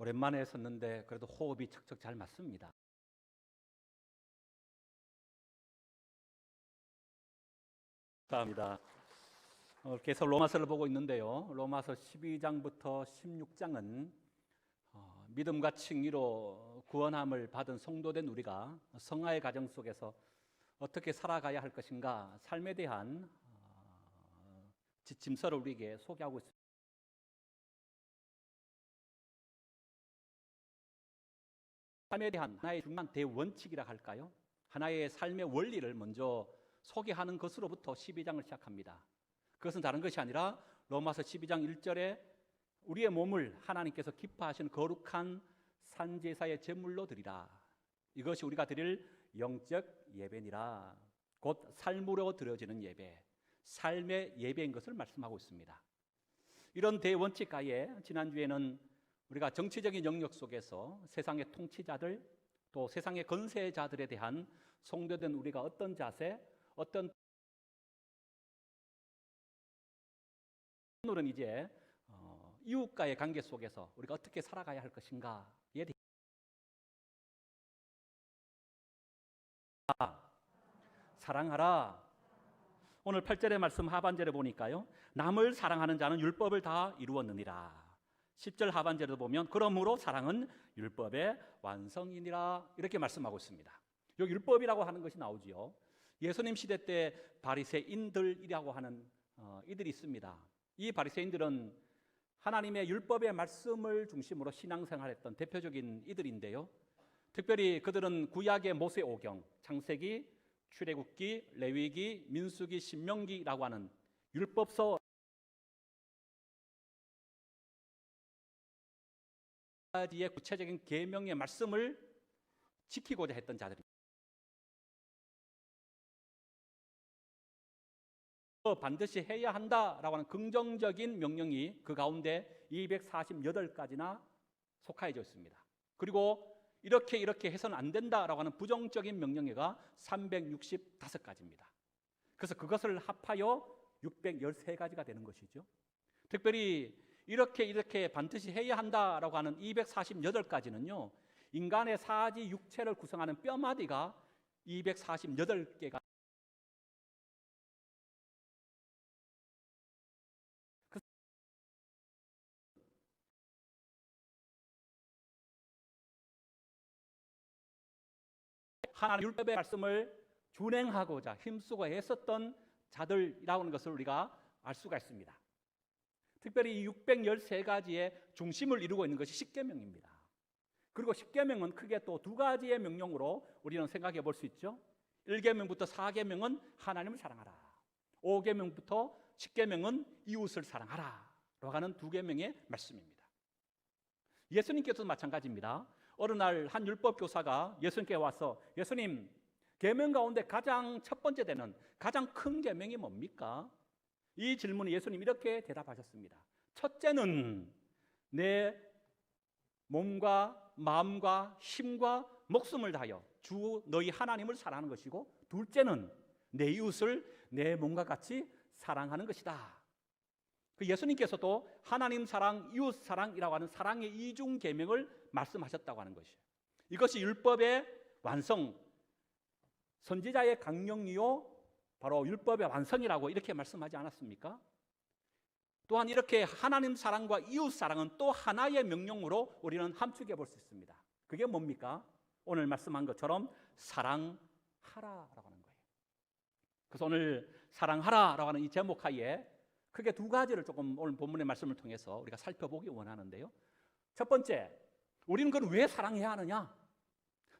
오랜만에 섰는데 그래도 호흡이 척척 잘 맞습니다. 감사합니다. 계속 로마서를 보고 있는데요. 로마서 12장부터 16장은 믿음과 칭의로 구원함을 받은 성도된 우리가 성화의 과정 속에서 어떻게 살아가야 할 것인가, 삶에 대한 지침서를 우리에게 소개하고 있습니다. 삶에 대한 하나의 중요한 대원칙이라 할까요? 하나의 삶의 원리를 먼저 소개하는 것으로부터 12장을 시작합니다. 그것은 다른 것이 아니라 로마서 12장 1절에 우리의 몸을 하나님께서 기뻐하시는 거룩한 산제사의 제물로 드리라. 이것이 우리가 드릴 영적 예배니라. 곧 삶으로 드려지는 예배, 삶의 예배인 것을 말씀하고 있습니다. 이런 대원칙가에 지난주에는 우리가 정치적인 영역 속에서 세상의 통치자들 또 세상의 건세자들에 대한 성도된 우리가 어떤 자세, 어떤 오늘은 이제 이웃과의 관계 속에서 우리가 어떻게 살아가야 할 것인가에 대해 사랑하라. 오늘 8절의 말씀 하반절에 보니까요, 남을 사랑하는 자는 율법을 다 이루었느니라. 10절 하반절에도 보면 그러므로 사랑은 율법의 완성이니라, 이렇게 말씀하고 있습니다. 여기 율법이라고 하는 것이 나오지요. 예수님 시대 때 바리새인들이라고 하는 이들이 있습니다. 이 바리새인들은 하나님의 율법의 말씀을 중심으로 신앙생활했던 대표적인 이들인데요. 특별히 그들은 구약의 모세오경, 창세기, 출애굽기, 레위기, 민수기, 신명기라고 하는 율법서 가지의 구체적인 계명의 말씀을 지키고자 했던 자들입니다. 반드시 해야 한다라고 하는 긍정적인 명령이 그 가운데 248가지나 속하여져 있습니다. 그리고 이렇게 해서는 안 된다라고 하는 부정적인 명령어가 365가지입니다. 그래서 그것을 합하여 613가지가 되는 것이죠. 특별히 이렇게 반드시 해야 한다라고 하는 248가지는요, 인간의 사지 육체를 구성하는 뼈마디가 248개가 하나님 율법의 말씀을 준행하고자 힘쓰고 애썼던 자들이라는 것을 우리가 알 수가 있습니다. 특별히 이 613가지의 중심을 이루고 있는 것이 십계명입니다. 그리고 십계명은 크게 또 두 가지의 명령으로 우리는 생각해 볼 수 있죠. 1계명부터 4계명은 하나님을 사랑하라, 5계명부터 10계명은 이웃을 사랑하라 라고 하는 두 계명의 말씀입니다. 예수님께서도 마찬가지입니다. 어느 날 한 율법 교사가 예수님께 와서, 예수님, 계명 가운데 가장 첫 번째 되는 가장 큰 계명이 뭡니까? 이 질문에 예수님 이렇게 대답하셨습니다. 첫째는 내 몸과 마음과 힘과 목숨을 다하여 주 너희 하나님을 사랑하는 것이고, 둘째는 내 이웃을 내 몸과 같이 사랑하는 것이다. 그 예수님께서도 하나님 사랑, 이웃 사랑이라고 하는 사랑의 이중 계명을 말씀하셨다고 하는 것이에요. 이것이 율법의 완성, 선지자의 강령이요 바로 율법의 완성이라고 이렇게 말씀하지 않았습니까? 또한 이렇게 하나님 사랑과 이웃 사랑은 또 하나의 명령으로 우리는 함축해 볼 수 있습니다. 그게 뭡니까? 오늘 말씀한 것처럼 사랑하라라고 하는 거예요. 그래서 오늘 사랑하라라고 하는 이 제목 하에 크게 두 가지를 조금 오늘 본문의 말씀을 통해서 우리가 살펴보기 원하는데요. 첫 번째, 우리는 그걸 왜 사랑해야 하느냐?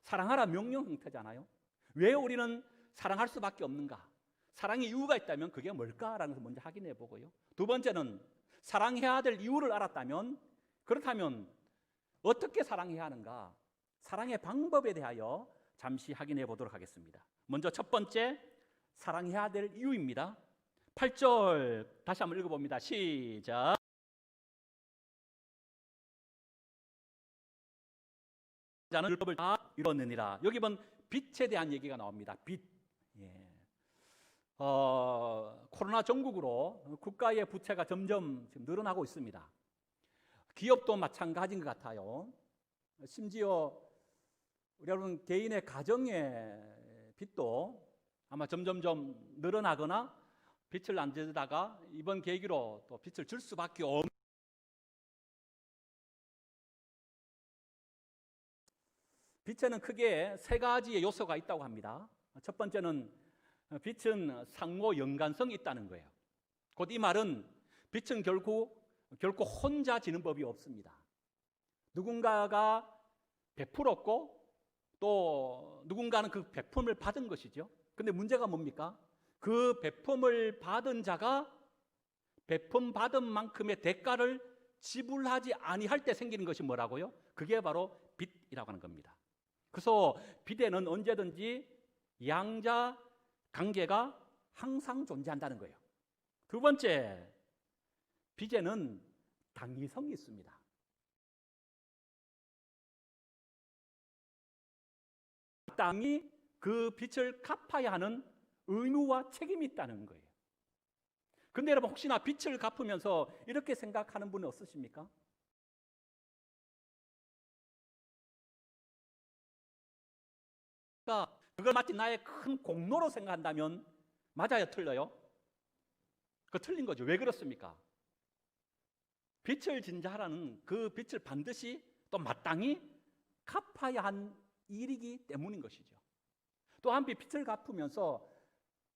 사랑하라 명령 형태잖아요. 왜 우리는 사랑할 수밖에 없는가? 사랑의 이유가 있다면 그게 뭘까라는 것을 먼저 확인해 보고요. 두 번째는 사랑해야 될 이유를 알았다면, 그렇다면 어떻게 사랑해야 하는가? 사랑의 방법에 대하여 잠시 확인해 보도록 하겠습니다. 먼저 첫 번째, 사랑해야 될 이유입니다. 8절 다시 한번 읽어봅니다. 시작. 자는 율법을 다 이뤘느니라. 여기 보면 빛에 대한 얘기가 나옵니다. 빛. 코로나 전국으로 국가의 부채가 점점 지금 늘어나고 있습니다. 기업도 마찬가지인 것 같아요. 심지어 우리 여러분 개인의 가정의 빚도 아마 점점점 늘어나거나 빚을 안 지다가 이번 계기로 또 빚을 줄 수밖에 없는, 빚에는 크게 세 가지의 요소가 있다고 합니다. 첫 번째는 빚은 상호 연관성이 있다는 거예요. 곧 이 말은 빚은 결코 혼자 지는 법이 없습니다. 누군가가 베풀었고 또 누군가는 그 베품을 받은 것이죠. 근데 문제가 뭡니까? 그 베품을 받은 자가 베품 받은 만큼의 대가를 지불하지 아니할 때 생기는 것이 뭐라고요? 그게 바로 빚이라고 하는 겁니다. 그래서 빚에는 언제든지 양자 관계가 항상 존재한다는 거예요. 두 번째, 빚에는 당위성이 있습니다. 마땅히 그 빚을 갚아야 하는 의무와 책임이 있다는 거예요. 근데 여러분 혹시나 빚을 갚으면서 이렇게 생각하는 분은 없으십니까? 그러니까 그걸 마치 나의 큰 공로로 생각한다면 맞아요, 틀려요? 그 틀린 거죠. 왜 그렇습니까? 빚을 진 자라는 그 빚을 반드시 또 마땅히 갚아야 한 일이기 때문인 것이죠. 또한 빚을 갚으면서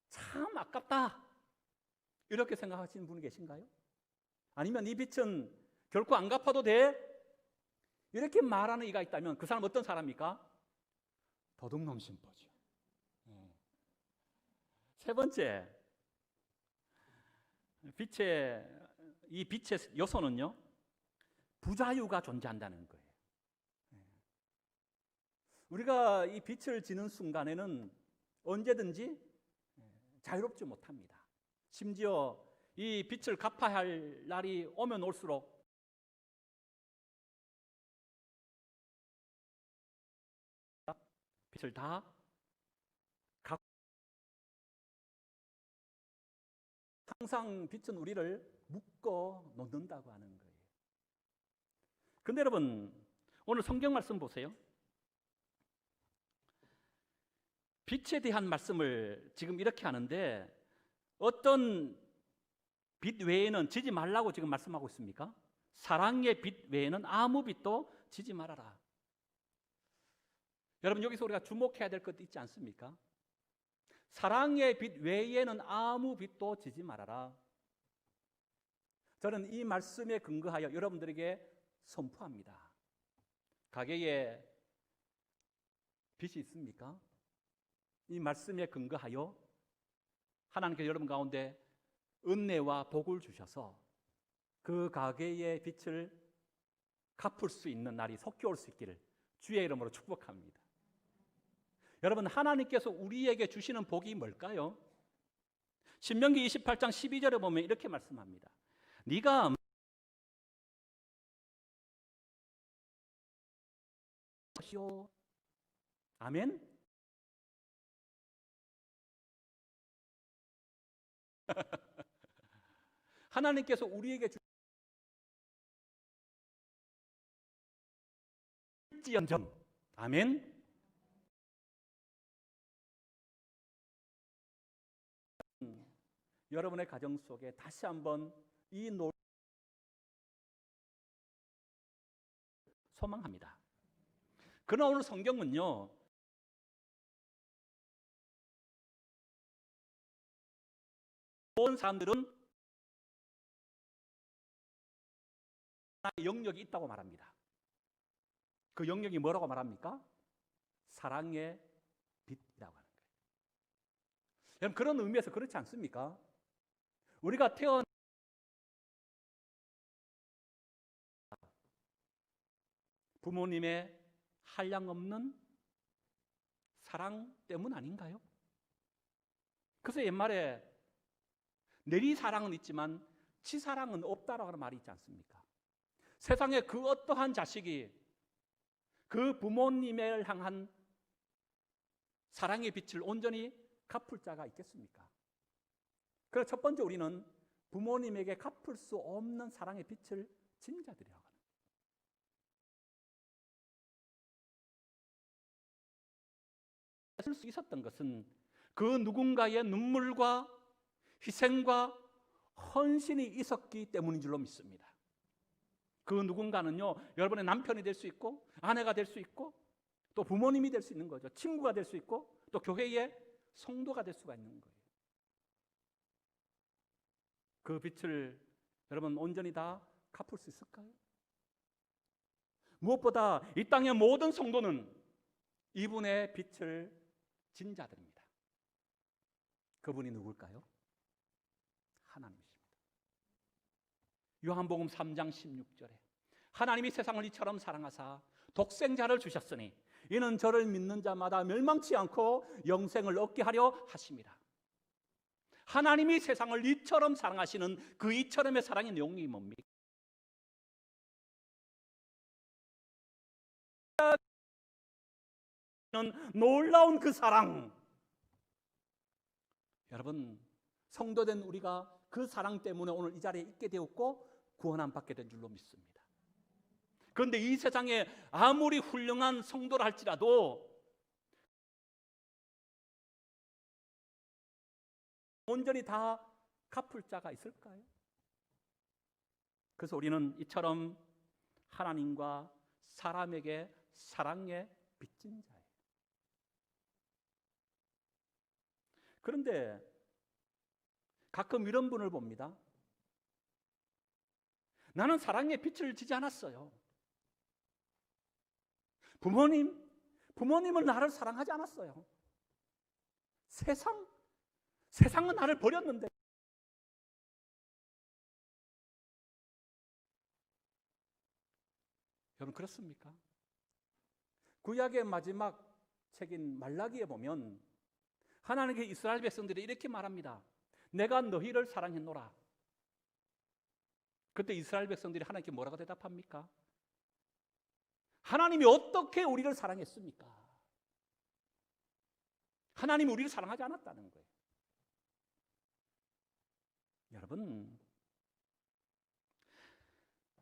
참 아깝다 이렇게 생각하시는 분이 계신가요? 아니면 이 빚은 결코 안 갚아도 돼 이렇게 말하는 이가 있다면 그 사람 어떤 사람입니까? 도둑놈 심보죠. 세 번째, 이 빚의 요소는요, 부자유가 존재한다는 거예요. 우리가 이 빚을 지는 순간에는 언제든지 자유롭지 못합니다. 심지어 이 빚을 갚아야 할 날이 오면 올수록 빚을 다 갚고, 항상 빚은 우리를 묶어 놓는다고 하는 거예요. 근데 여러분 오늘 성경 말씀 보세요. 빚에 대한 말씀을 지금 이렇게 하는데 어떤 빚 외에는 지지 말라고 지금 말씀하고 있습니까? 사랑의 빚 외에는 아무 빚도 지지 말아라. 여러분 여기서 우리가 주목해야 될 것도 있지 않습니까? 사랑의 빚 외에는 아무 빚도 지지 말아라. 저는 이 말씀에 근거하여 여러분들에게 선포합니다. 가게에 빚이 있습니까? 이 말씀에 근거하여 하나님께서 여러분 가운데 은혜와 복을 주셔서 그 가게의 빚을 갚을 수 있는 날이 속히 올 수 있기를 주의 이름으로 축복합니다. 여러분 하나님께서 우리에게 주시는 복이 뭘까요? 신명기 28장 12절에 보면 이렇게 말씀합니다. 네가 아멘. 하나님께서 우리에게 주시지언정 아멘. 여러분의 가정 속에 다시 한번 이 노래 소망합니다. 그러나 오늘 성경은요, 모든 사람들은 영역이 있다고 말합니다. 그 영역이 뭐라고 말합니까? 사랑의 빛이라고 하는 거예요. 여러분 그런 의미에서 그렇지 않습니까? 우리가 태어난 부모님의 한량없는 사랑 때문 아닌가요? 그래서 옛말에 내리 사랑은 있지만 치 사랑은 없다라고 하는 말이 있지 않습니까? 세상에 그 어떠한 자식이 그 부모님을 향한 사랑의 빛을 온전히 갚을 자가 있겠습니까? 그래서 첫 번째 우리는 부모님에게 갚을 수 없는 사랑의 빛을 지닌 자들이라고 합니다. 쓸 수 있었던 것은 그 누군가의 눈물과 희생과 헌신이 있었기 때문인 줄로 믿습니다. 그 누군가는요, 여러분의 남편이 될 수 있고 아내가 될 수 있고 또 부모님이 될 수 있는 거죠. 친구가 될 수 있고 또 교회의 성도가 될 수가 있는 거예요. 그 빛을 여러분 온전히 다 갚을 수 있을까요? 무엇보다 이 땅의 모든 성도는 이분의 빛을 진 자들입니다. 그분이 누굴까요? 하나님이십니다. 요한복음 3장 16절에 하나님이 세상을 이처럼 사랑하사 독생자를 주셨으니 이는 저를 믿는 자마다 멸망치 않고 영생을 얻게 하려 하심이라. 하나님이 세상을 이처럼 사랑하시는 그 이처럼의 사랑의 내용이 뭡니까? 놀라운 그 사랑. 여러분, 성도된 우리가 그 사랑 때문에 오늘 이 자리에 있게 되었고 구원함 받게 된 줄로 믿습니다. 그런데 이 세상에 아무리 훌륭한 성도라 할지라도 온전히 다 갚을 자가 있을까요? 그래서 우리는 이처럼 하나님과 사람에게 사랑에 빚진 자예요. 그런데 가끔 이런 분을 봅니다. 나는 사랑의 빛을 지지 않았어요. 부모님은 나를 사랑하지 않았어요. 세상은 나를 버렸는데. 여러분 그렇습니까? 구약의 마지막 책인 말라기에 보면 하나님께 이스라엘 백성들이 이렇게 말합니다. 내가 너희를 사랑했노라. 그때 이스라엘 백성들이 하나님께 뭐라고 대답합니까? 하나님이 어떻게 우리를 사랑했습니까? 하나님이 우리를 사랑하지 않았다는 거예요. 여러분,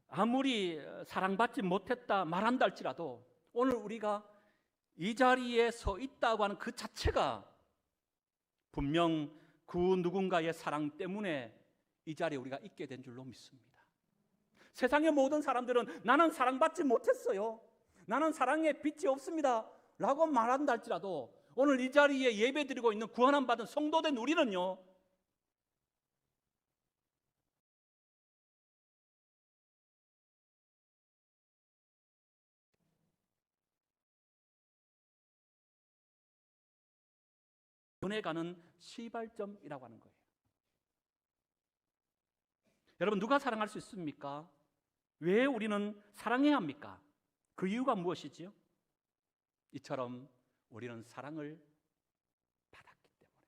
아무리 사랑받지 못했다 말한다 할지라도 오늘 우리가 이 자리에 서 있다고 하는 그 자체가 분명 그 누군가의 사랑 때문에 이 자리에 우리가 있게 된 줄로 믿습니다. 세상의 모든 사람들은 나는 사랑받지 못했어요, 나는 사랑의 빛이 없습니다 라고 말한다 할지라도 오늘 이 자리에 예배드리고 있는 구원함 받은 성도된 우리는요, 변해가는 시발점이라고 하는 거예요. 여러분, 누가 사랑할 수 있습니까? 왜 우리는 사랑해야 합니까? 그 이유가 무엇이지요? 이처럼 우리는 사랑을 받았기 때문에.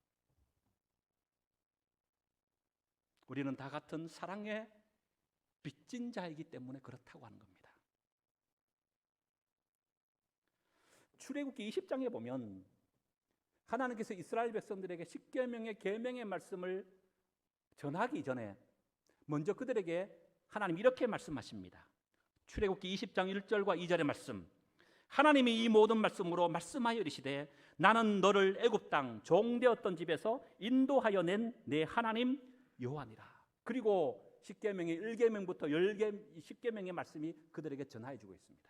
우리는 다 같은 사랑의 빚진 자이기 때문에 그렇다고 하는 겁니다. 출애굽기 20장에 보면 하나님께서 이스라엘 백성들에게 십계명의 계명의 말씀을 전하기 전에 먼저 그들에게 하나님 이렇게 말씀하십니다. 출애굽기 20장 1절과 2절의 말씀. 하나님이 이 모든 말씀으로 말씀하여 이르시되 나는 너를 애굽 땅 종되었던 집에서 인도하여 낸 내 하나님 여호와니라. 그리고 십계명의 1계명부터 10계명의 말씀이 그들에게 전하여 주고 있습니다.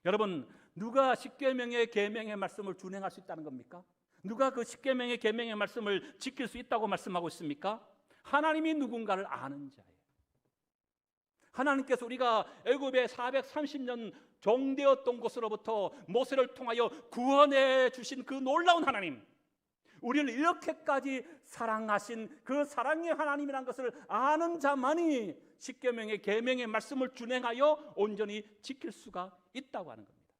여러분, 누가 십계명의 계명의 말씀을 준행할 수 있다는 겁니까? 누가 그 십계명의 계명의 말씀을 지킬 수 있다고 말씀하고 있습니까? 하나님이 누군가를 아는 자예요. 하나님께서 우리가 애굽에 430년 종되었던 곳으로부터 모세를 통하여 구원해 주신 그 놀라운 하나님, 우리를 이렇게까지 사랑하신 그 사랑의 하나님이라는 것을 아는 자만이 십계명의 계명의 말씀을 준행하여 온전히 지킬 수가 있다고 하는 겁니다.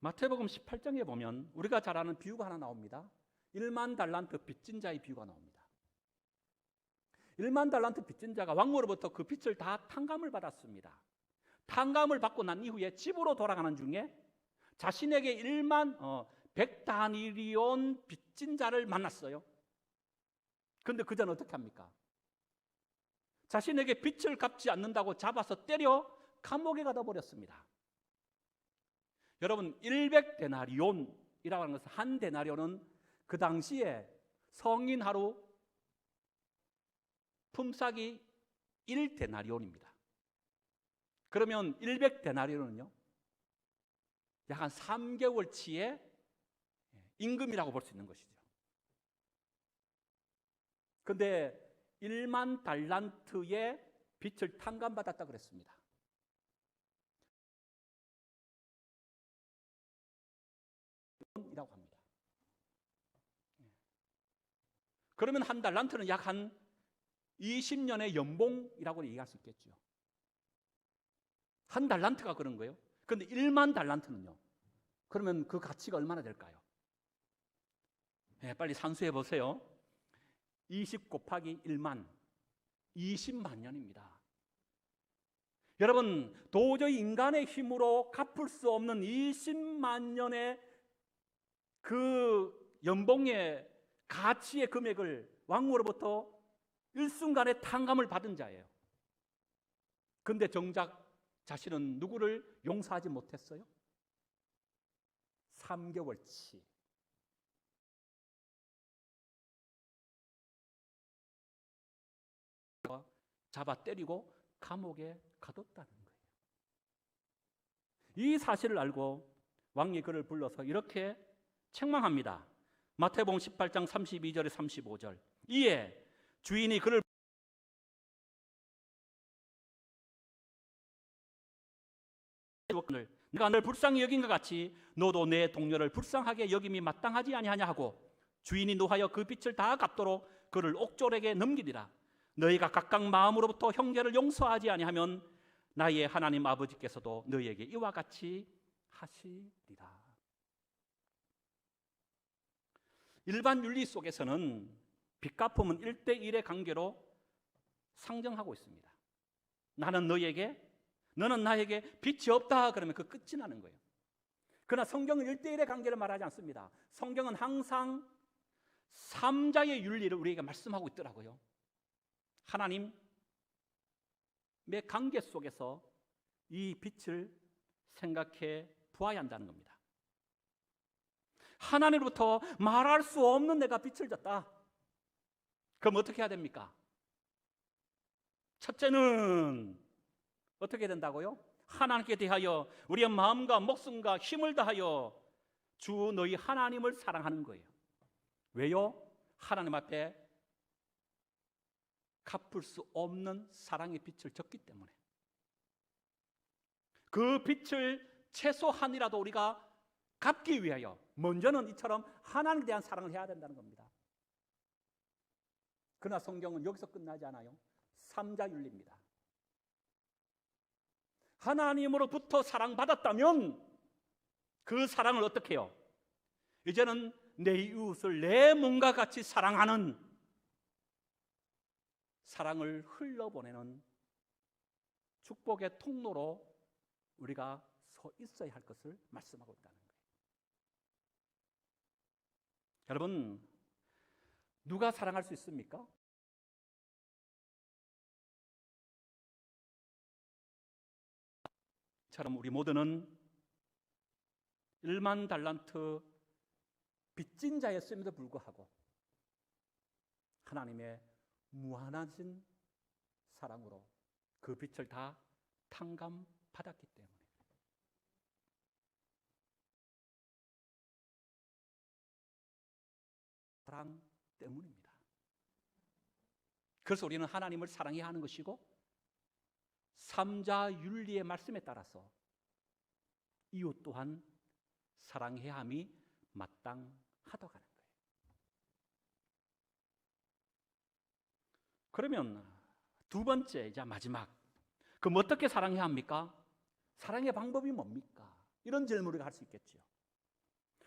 마태복음 18장에 보면 우리가 잘 아는 비유가 하나 나옵니다. 1만 달란트 빚진 자의 비유가 나옵니다. 1만 달란트 빚진 자가 왕으로부터 그 빚을 다 탕감을 받았습니다. 탕감을 받고 난 이후에 집으로 돌아가는 중에 자신에게 100다니리온 빚진 자를 만났어요. 그런데 그 자는 어떻게 합니까? 자신에게 빚을 갚지 않는다고 잡아서 때려 감옥에 가둬 버렸습니다. 여러분 100데나리온이라고 하는 것은 한 데나리온은 그 당시에 성인 하루 품삯이 1데나리온입니다. 그러면 100데나리온은요 약 한 3개월치의 임금이라고 볼 수 있는 것이죠. 그런데 1만 달란트의 빚을 탕감받았다 그랬습니다. 이라고 합니다. 그러면 한 달란트는 약 한 20년의 연봉이라고 얘기할 수 있겠죠. 한 달란트가 그런 거예요. 그런데 1만 달란트는요. 그러면 그 가치가 얼마나 될까요? 네, 빨리 산수해 보세요. 20 곱하기 1만 20만 년입니다. 여러분 도저히 인간의 힘으로 갚을 수 없는 20만 년의 그 연봉의 가치의 금액을 왕으로부터 일순간에 탕감을 받은 자예요. 그런데 정작 자신은 누구를 용서하지 못했어요? 3개월치 잡아 때리고 감옥에 가뒀다는 거예요. 이 사실을 알고 왕이 그를 불러서 이렇게 책망합니다. 마태복음 18장 32절에 35절. 이에 주인이 그를 내가 널 불쌍히 여긴 것 같이 너도 내 동료를 불쌍하게 여김이 마땅하지 아니하냐 하고 주인이 노하여 그 빚을 다 갚도록 그를 옥졸에게 넘기리라. 너희가 각각 마음으로부터 형제를 용서하지 아니하면 나의 하나님 아버지께서도 너희에게 이와 같이 하시리라. 일반 윤리 속에서는 빚갚음은 1대1의 관계로 상정하고 있습니다. 나는 너희에게, 너는 나에게 빚이 없다 그러면 그 끝이 나는 거예요. 그러나 성경은 1대1의 관계를 말하지 않습니다. 성경은 항상 3자의 윤리를 우리에게 말씀하고 있더라고요. 하나님의 관계 속에서 이 빚을 생각해 보아야 한다는 겁니다. 하나님으로부터 말할 수 없는 내가 빚을 졌다. 그럼 어떻게 해야 됩니까? 첫째는 어떻게 된다고요? 하나님께 대하여 우리의 마음과 목숨과 힘을 다하여 주 너희 하나님을 사랑하는 거예요. 왜요? 하나님 앞에 갚을 수 없는 사랑의 빚을 졌기 때문에. 그 빚을 최소한이라도 우리가 갚기 위하여 먼저는 이처럼 하나님에 대한 사랑을 해야 된다는 겁니다. 그러나 성경은 여기서 끝나지 않아요. 3자 윤리입니다. 하나님으로부터 사랑받았다면 그 사랑을 어떻게 해요? 이제는 내 이웃을 내 몸과 같이 사랑하는 사랑을 흘러보내는 축복의 통로로 우리가 서 있어야 할 것을 말씀하고 있다는 거예요. 여러분, 누가 사랑할 수 있습니까? 처럼 우리 모두는 1만 달란트 빚진 자였음에도 불구하고 하나님의 무한하신 사랑으로 그 빚을 다 탕감받았기 때문에 사랑 때문입니다. 그래서 우리는 하나님을 사랑해야 하는 것이고 3자 윤리의 말씀에 따라서 이웃 또한 사랑해야 함이 마땅하다고 하는 거예요. 그러면 두 번째, 이제 마지막, 그럼 어떻게 사랑해야 합니까? 사랑의 방법이 뭡니까? 이런 질문을 할 수 있겠죠.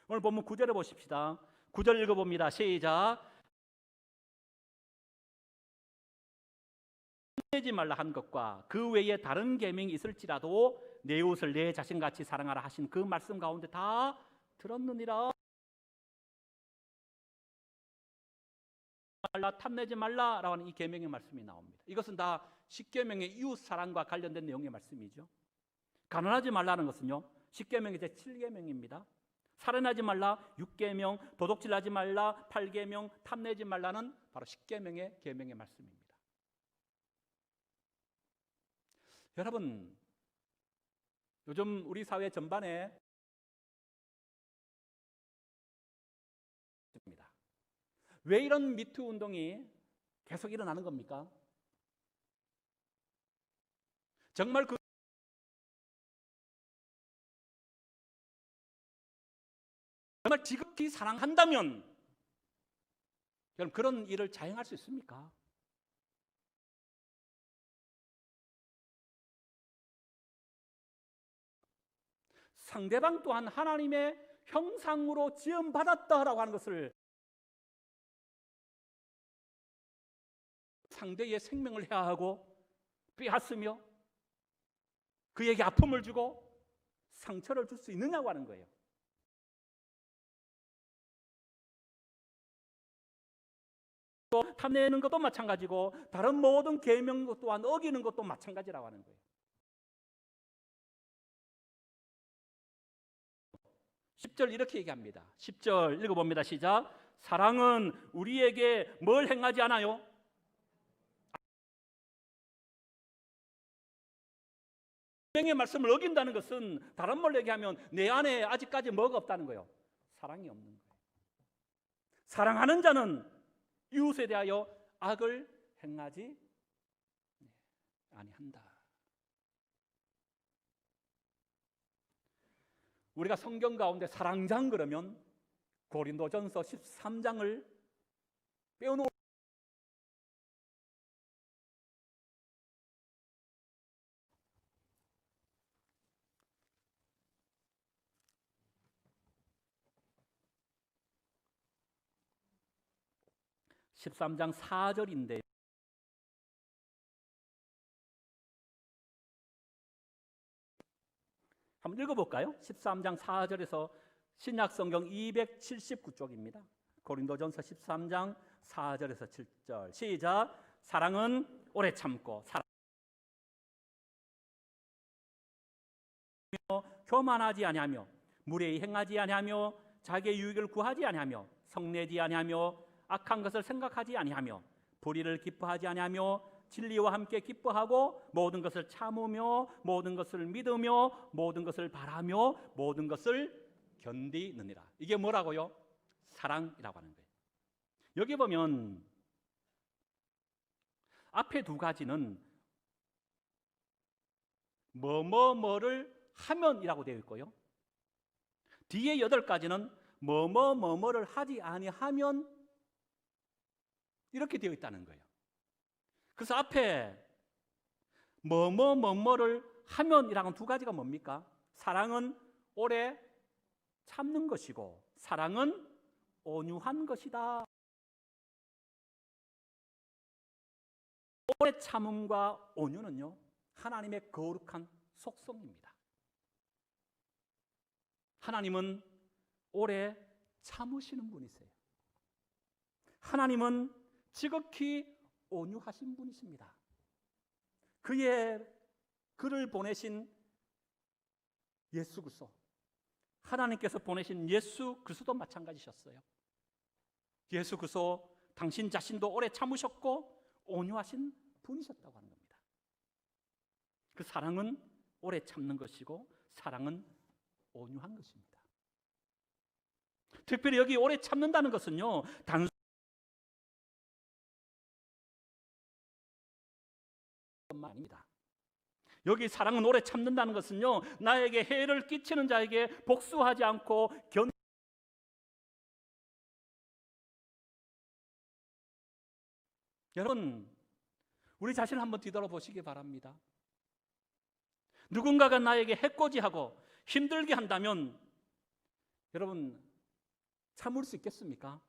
오늘 본문 9절을 보십시다. 9절 읽어봅니다. 시작. 탐내지 말라 한 것과 그 외에 다른 계명이 있을지라도 내 이웃을 내 자신같이 사랑하라 하신 그 말씀 가운데 다 들었느니라. 말라, 탐내지 말라라고 하는 이 계명의 말씀이 나옵니다. 이것은 다 십계명의 이웃 사랑과 관련된 내용의 말씀이죠. 가난하지 말라는 것은요, 10계명의 제 7계명입니다. 살인하지 말라 6계명, 도둑질하지 말라 8계명, 탐내지 말라는 바로 10계명의 계명의 말씀입니다. 여러분, 요즘 우리 사회 전반에 왜 이런 미투 운동이 계속 일어나는 겁니까? 정말 정말 지극히 사랑한다면 여러분 그런 일을 자행할 수 있습니까? 상대방 또한 하나님의 형상으로 지음받았다라고 하는 것을, 상대의 생명을 해하고 빼앗으며 그에게 아픔을 주고 상처를 줄 수 있느냐고 하는 거예요. 또 탐내는 것도 마찬가지고 다른 모든 계명 또한 어기는 것도 마찬가지라고 하는 거예요. 10절 이렇게 얘기합니다. 10절 읽어봅니다. 시작. 사랑은 우리에게 뭘 행하지 않아요? 생명의 말씀을 어긴다는 것은 다른 말로 얘기하면 내 안에 아직까지 뭐가 없다는 거예요? 사랑이 없는 거예요. 사랑하는 자는 이웃에 대하여 악을 행하지 아니한다. 우리가 성경 가운데 사랑장 그러면 고린도전서 13장을 빼놓은 13장 4절인데 한번 읽어볼까요? 13장 4절에서 신약성경 279쪽입니다. 고린도전서 13장 4절에서 7절 시작. 사랑은 오래 참고 교만하지 아니하며 무례히 행하지 아니하며 자기의 유익을 구하지 아니하며 성내지 아니하며 악한 것을 생각하지 아니하며 불의를 기뻐하지 아니하며 진리와 함께 기뻐하고 모든 것을 참으며 모든 것을 믿으며 모든 것을 바라며 모든 것을 견디느니라. 이게 뭐라고요? 사랑이라고 하는 거예요. 여기 보면 앞에 두 가지는 뭐뭐뭐를 하면이라고 되어 있고요, 뒤에 8가지는 뭐뭐뭐뭐를 하지 아니하면 이렇게 되어 있다는 거예요. 그래서 앞에 뭐뭐뭐뭐를 하면이라는 두 가지가 뭡니까? 사랑은 오래 참는 것이고 사랑은 온유한 것이다. 오래 참음과 온유는요, 하나님의 거룩한 속성입니다. 하나님은 오래 참으시는 분이세요. 하나님은 지극히 온유하신 분이십니다. 그를 보내신 예수 그리스도, 하나님께서 보내신 예수 그리스도도 마찬가지셨어요. 예수 그리스도 당신 자신도 오래 참으셨고 온유하신 분이셨다고 하는 겁니다. 그 사랑은 오래 참는 것이고 사랑은 온유한 것입니다. 특별히 여기 오래 참는다는 것은요, 단순한 아닙니다. 여기 사랑은 오래 참는다는 것은요, 나에게 해를 끼치는 자에게 복수하지 않고 여러분, 우리 자신을 한번 뒤돌아보시기 바랍니다. 누군가가 나에게 해코지하고 힘들게 한다면 여러분 참을 수 있겠습니까?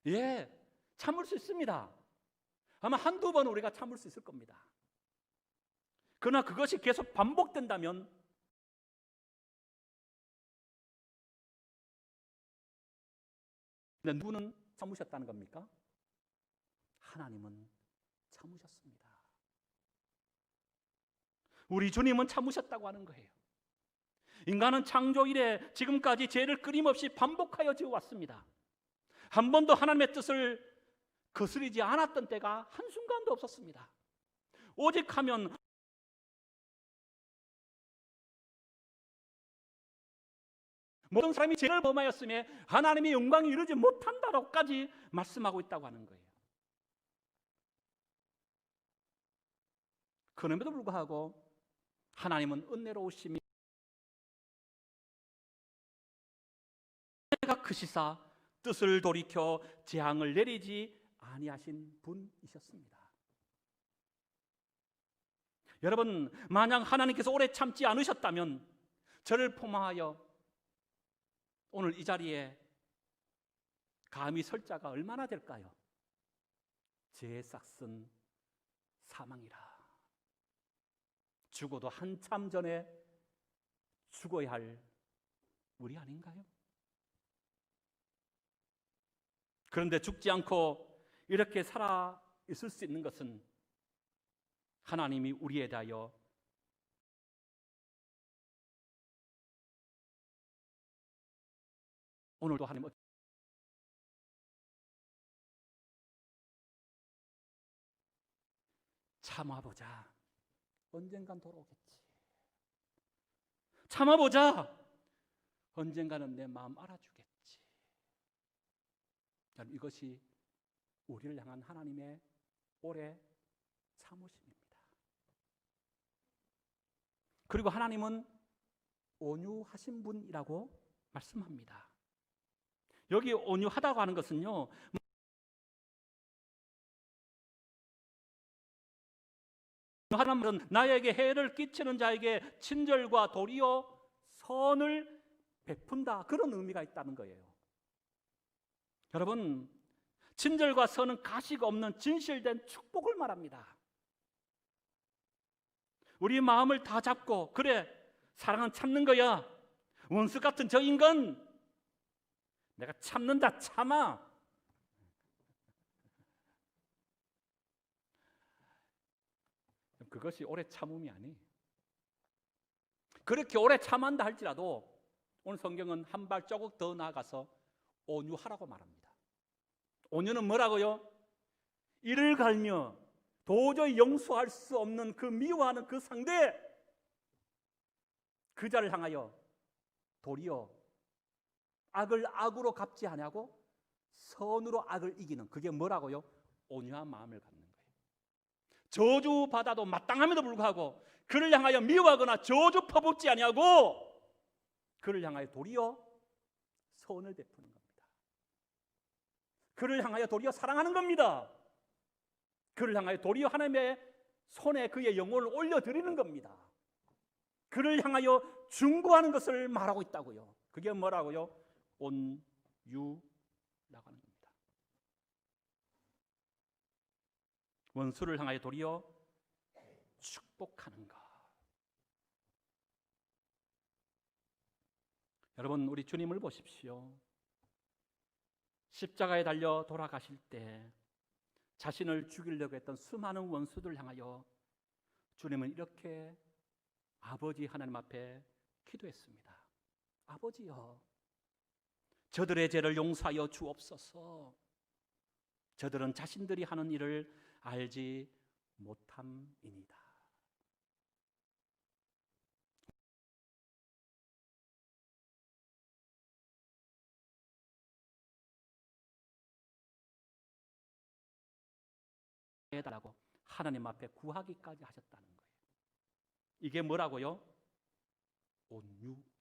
예, 참을 수 있습니다. 아마 한두 번 우리가 참을 수 있을 겁니다. 그러나 그것이 계속 반복된다면 누구는 참으셨다는 겁니까? 하나님은 참으셨습니다. 우리 주님은 참으셨다고 하는 거예요. 인간은 창조 이래 지금까지 죄를 끊임없이 반복하여 지어왔습니다. 한 번도 하나님의 뜻을 거스르지 않았던 때가 한순간도 없었습니다. 오직 하면 모든 사람이 죄를 범하였음에 하나님의 영광이 이루지 못한다고까지 말씀하고 있다고 하는 거예요. 그럼에도 불구하고 하나님은 은혜로우심이 은혜가 크시사 뜻을 돌이켜 재앙을 내리지 아니하신 분이셨습니다. 여러분, 만약 하나님께서 오래 참지 않으셨다면 저를 포함하여 오늘 이 자리에 감히 설 자가 얼마나 될까요? 죄의 싹은 사망이라. 죽어도 한참 전에 죽어야 할 우리 아닌가요? 그런데 죽지 않고 이렇게 살아 있을 수 있는 것은 하나님이 우리에 대하여 오늘도 하나님 참아보자. 언젠간 돌아오겠지. 참아보자. 언젠가는 내 마음 알아주겠지. 이것이 우리를 향한 하나님의 오래 참으심입니다. 그리고 하나님은 온유하신 분이라고 말씀합니다. 여기 온유하다고 하는 것은요, 하나님은 나에게 해를 끼치는 자에게 친절과 도리어 선을 베푼다, 그런 의미가 있다는 거예요. 여러분, 친절과 선은 가식 없는 진실된 축복을 말합니다. 우리 마음을 다 잡고, 그래, 사랑은 참는 거야. 원수 같은 저 인간 내가 참는다, 참아. 그것이 오래 참음이 아니에요. 그렇게 오래 참한다 할지라도 오늘 성경은 한 발자국 더 나아가서 온유하라고 말합니다. 온유는 뭐라고요? 이를 갈며 도저히 용서할 수 없는 그 미워하는 그 상대, 그 자를 향하여 도리어 악을 악으로 갚지 아니하고 선으로 악을 이기는, 그게 뭐라고요? 온유한 마음을 갖는 거예요. 저주받아도 마땅함에도 불구하고 그를 향하여 미워하거나 저주 퍼붓지 아니하고 그를 향하여 도리어 선을 베푸는 겁니다. 그를 향하여 도리어 사랑하는 겁니다. 그를 향하여 도리어 하나님의 손에 그의 영혼을 올려드리는 겁니다. 그를 향하여 중보하는 것을 말하고 있다고요. 그게 뭐라고요? 온유라고 하는 겁니다. 원수를 향하여 도리어 축복하는 것. 여러분, 우리 주님을 보십시오. 십자가에 달려 돌아가실 때 자신을 죽이려고 했던 수많은 원수들 향하여 주님은 이렇게 아버지 하나님 앞에 기도했습니다. 아버지여, 저들의 죄를 용서하여 주옵소서. 저들은 자신들이 하는 일을 알지 못함이니이다. 해달라고 하나님 앞에 구하기까지 하셨다는 거예요. 이게 뭐라고요? 온유입니다.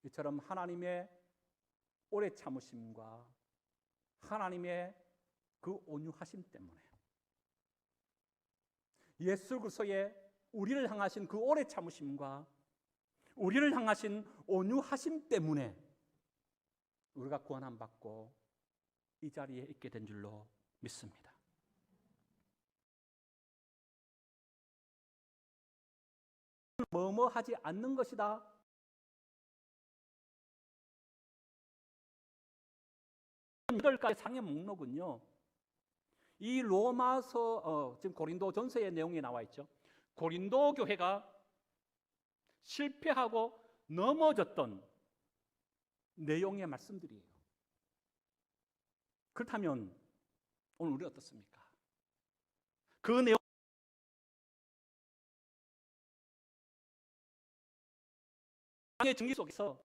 이처럼 하나님의 오래 참으심과 하나님의 그 온유하심 때문에 예수 그리스도의 우리를 향하신 그 오래 참으심과 우리를 향하신 온유하심 때문에 우리가 구원함 받고 이 자리에 있게 된 줄로 믿습니다. 뭐뭐 하지 않는 것이다. 8가지 상의 목록은요, 이 로마서 지금 고린도 전서의 내용이 나와 있죠. 고린도 교회가 실패하고 넘어졌던 내용의 말씀들이에요. 그렇다면 오늘 우리 어떻습니까? 그 내용의 정리 속에서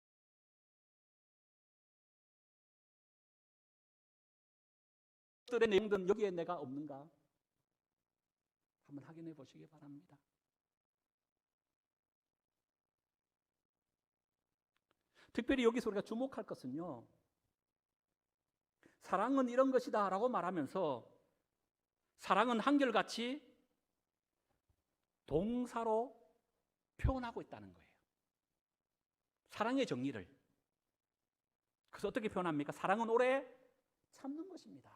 들의 내용들은 여기에 내가 없는가? 한번 확인해 보시기 바랍니다. 특별히 여기서 우리가 주목할 것은요, 사랑은 이런 것이다 라고 말하면서 사랑은 한결같이 동사로 표현하고 있다는 거예요. 사랑의 정의를. 그래서 어떻게 표현합니까? 사랑은 오래 참는 것입니다.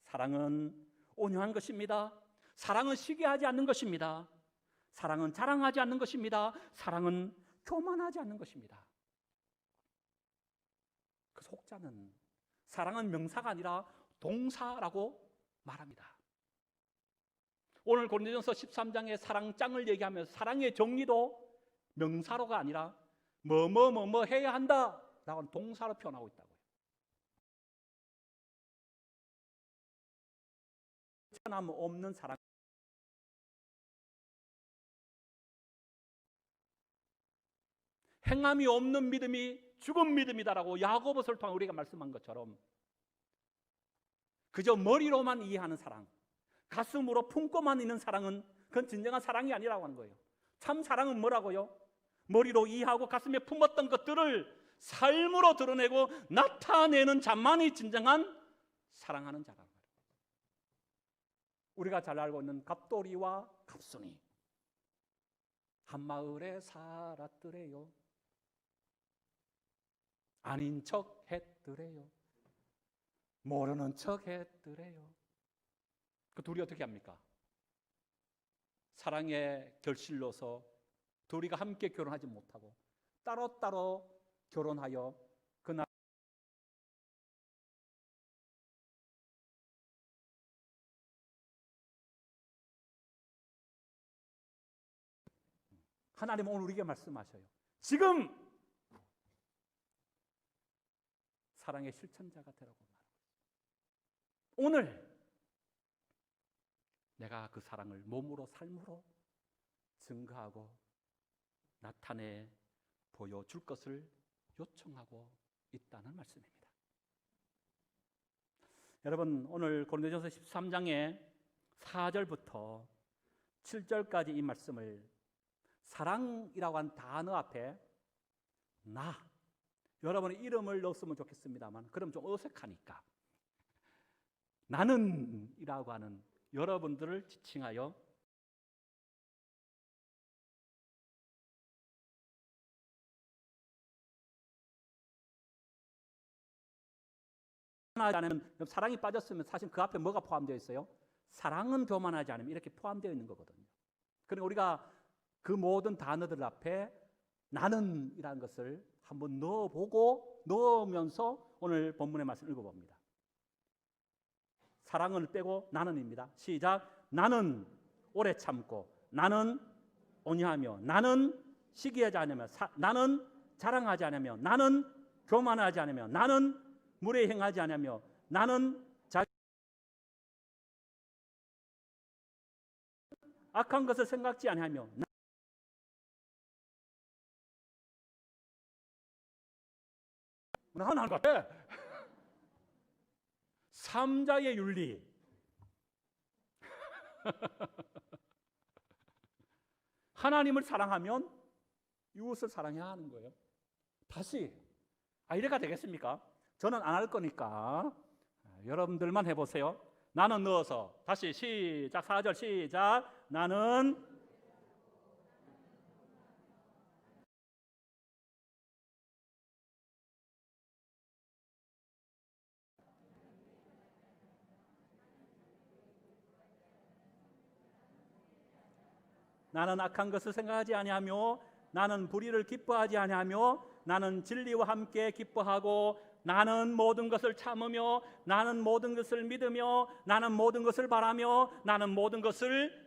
사랑은 온유한 것입니다. 사랑은 시기하지 않는 것입니다. 사랑은 자랑하지 않는 것입니다. 사랑은 교만하지 않는 것입니다. 그 속자는 사랑은 명사가 아니라 동사라고 말합니다. 오늘 고린도전서 13장의 사랑장을 얘기하면서 사랑의 정의도 명사로가 아니라 뭐뭐 해야 한다 라고 동사로 표현하고 있다고요. 천함 없는 사랑. 행함이 없는 믿음이 죽은 믿음이다라고 야고보서를 통해 우리가 말씀한 것처럼 그저 머리로만 이해하는 사랑, 가슴으로 품고만 있는 사랑은 그건 진정한 사랑이 아니라고 하는 거예요. 참 사랑은 뭐라고요? 머리로 이해하고 가슴에 품었던 것들을 삶으로 드러내고 나타내는 자만이 진정한 사랑하는 자라는 거예요. 우리가 잘 알고 있는 갑돌이와 갑순이, 한마을에 살았더래요. 아닌 척 했더래요. 모르는 척 했더래요. 그 둘이 어떻게 합니까? 사랑의 결실로서 둘이가 함께 결혼하지 못하고 따로따로 결혼하여 그날 하나님은 오늘 우리에게 말씀하셔요. 지금 사랑의 실천자가 되라고 말합니다. 오늘 내가 그 사랑을 몸으로 삶으로 증거하고 나타내 보여줄 것을 요청하고 있다는 말씀입니다. 여러분, 오늘 고린도전서 13장의 4절부터 7절까지 이 말씀을 사랑이라고 한 단어 앞에 나, 여러분의 이름을 넣었으면 좋겠습니다만 그럼 좀 어색하니까 나는 이라고 하는 여러분들을 지칭하여 사랑이 빠졌으면 사실 그 앞에 뭐가 포함되어 있어요? 사랑은 교만하지 않으면 이렇게 포함되어 있는 거거든요. 그러니까 우리가 그 모든 단어들 앞에 나는 이라는 것을 한번 넣으면서 오늘 본문의 말씀을 읽어봅니다. 사랑을 빼고 나는입니다. 시작. 나는 오래 참고, 나는 온유하며, 나는 시기하지 않으며, 나는 자랑하지 않으며, 나는 교만하지 않으며, 나는 물에 행하지 않으며, 나는 악한 것을 생각지 않으며, 나는 할 것 같아. 삼자의 윤리. 하나님을 사랑하면 이웃을 사랑해야 하는 거예요. 다시 이래가 되겠습니까? 저는 안 할 거니까 여러분들만 해보세요. 나는 넣어서 다시 시작. 4절 시작. 나는 악한 것을 생각하지 아니하며, 나는 불의를 기뻐하지 아니하며, 나는 진리와 함께 기뻐하고 나는 모든 것을 참으며 나는 모든 것을 믿으며 나는 모든 것을 바라며 나는 모든 것을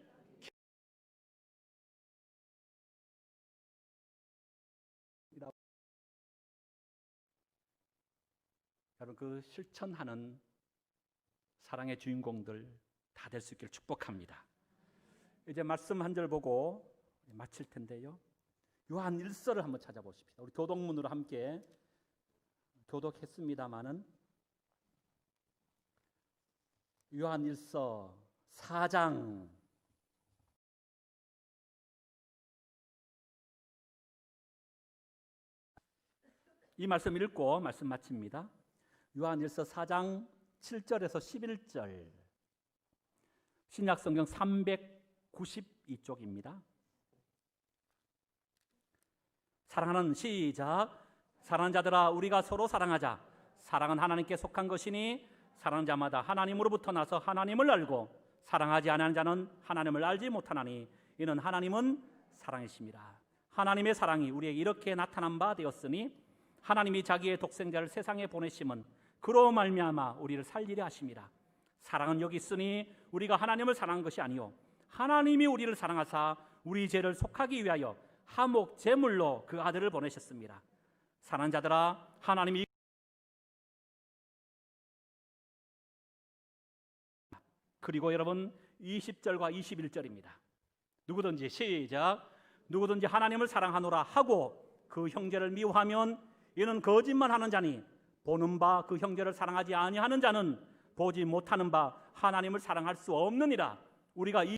여러분 그 실천하는 사랑의 주인공들 다 될 수 있기를 축복합니다. 이제 말씀 한 절 보고 마칠 텐데요. 요한 1서를 한번 찾아보십시다. 우리 교독문으로 함께 교독했습니다마는 요한 1서 4장 이 말씀 읽고 말씀 마칩니다. 요한 1서 4장 7절에서 11절 신약성경 392쪽입니다. 사랑하는 시작. 사랑하는 자들아 우리가 서로 사랑하자. 사랑은 하나님께 속한 것이니 사랑하는 자마다 하나님으로부터 나서 하나님을 알고 사랑하지 않는 자는 하나님을 알지 못하나니 이는 하나님은 사랑이십니다. 하나님의 사랑이 우리에게 이렇게 나타난 바 되었으니 하나님이 자기의 독생자를 세상에 보내심은 그로 말미암아 우리를 살리려 하심이라. 사랑은 여기 있으니 우리가 하나님을 사랑한 것이 아니요 하나님이 우리를 사랑하사 우리 죄를 속하기 위하여 화목 제물로 그 아들을 보내셨습니다. 사랑하는 자들아 하나님이 그리고 여러분 20절과 21절입니다. 누구든지 시작. 누구든지 하나님을 사랑하노라 하고 그 형제를 미워하면 이는 거짓말하는 자니 보는 바 그 형제를 사랑하지 아니하는 자는 보지 못하는 바 하나님을 사랑할 수 없느니라. 우리가 이